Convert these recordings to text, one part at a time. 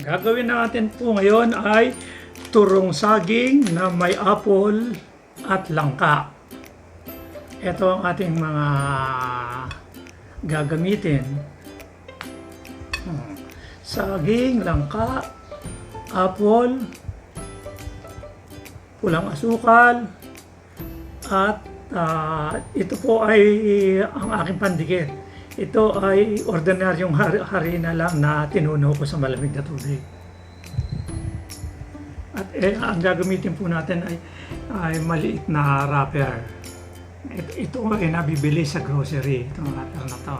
Gagawin natin po ngayon ay turong saging na may apple at langka. Ito ang ating mga gagamitin. Saging, langka, apple, pulang asukal, at ito po ay ang aking pandikit. Ito ay ordinaryong harina lang na tinunaw ko sa malamig na tubig. At ang gagamitin po natin ay maliit na wrapper. Ito ay nabibili sa grocery, itong wrapper na to.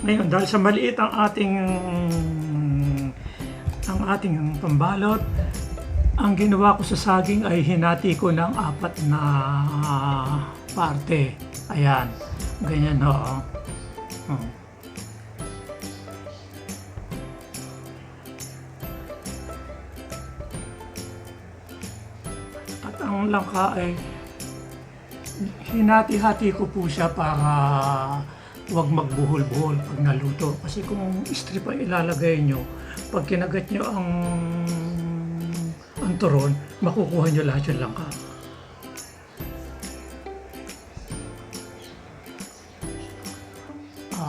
Ngayon, dahil sa maliit ang ating pambalot, ang ginawa ko sa saging ay hinati ko ng 4 na parte. Ayan, ganyan ho. At ang langka ay hinati-hati ko po siya para huwag magbuhol-buhol pag naluto. Kasi kung strip ang ilalagay nyo, pag kinagat nyo ang turon, makukuha nyo lahat yung langka.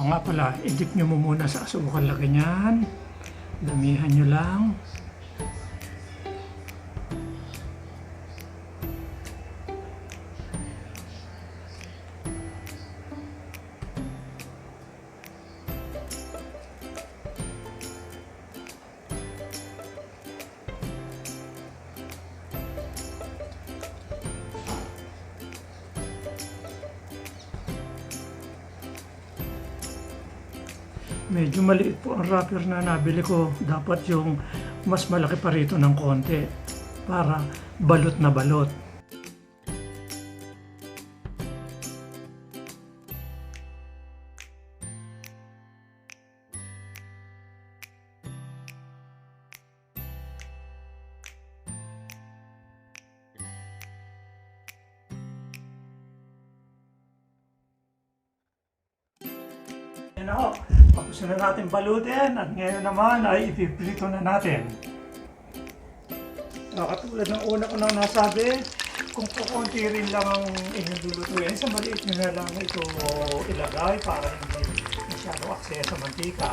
Nga pala, i-dip nyo muna sa asukal na ganyan. Damihan nyo lang. Medyo maliit po ang wrapper na nabili ko. Dapat yung mas malaki pa rito ng konti para balot na balot. Yan ako. Tapos na natin balutin at ngayon naman ay ipiprito na natin. Katulad ng una ko nang nasabi, kung kukunti rin lang ang inyong lulutuin, sa maliit nyo na lang ito ilagay para hindi masyado aksaya sa mantika.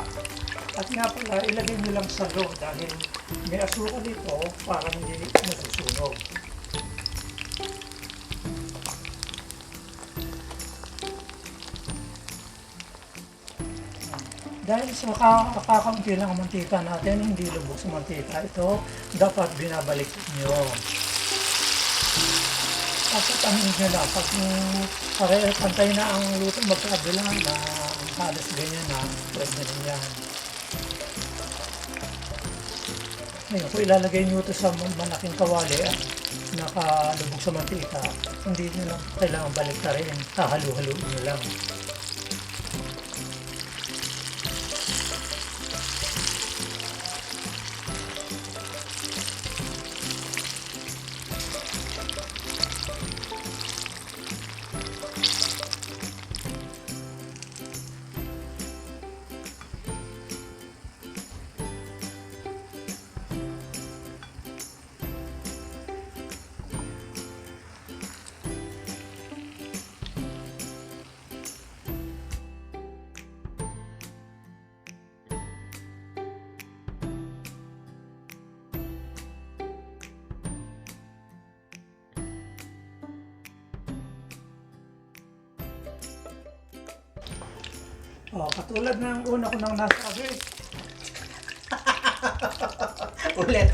At nga pala, ilagay nyo lang sa loob dahil may asukal ito para hindi nasusunog. Dahil sa kakaunti lang ang mantika natin, hindi lubog sa mantika, ito dapat binabalik nyo. Tapos amin nyo na, pag pantay na ang luto magkabila na halos ganyan na, pwede rin yan. Ngayon, kung ilalagay nyo ito sa malaking kawali at nakalubog sa mantika, hindi nyo lang kailangan balik na rin, hahalu-haluin nyo lang. Katulad ng una ko nang nasabi. Ulit.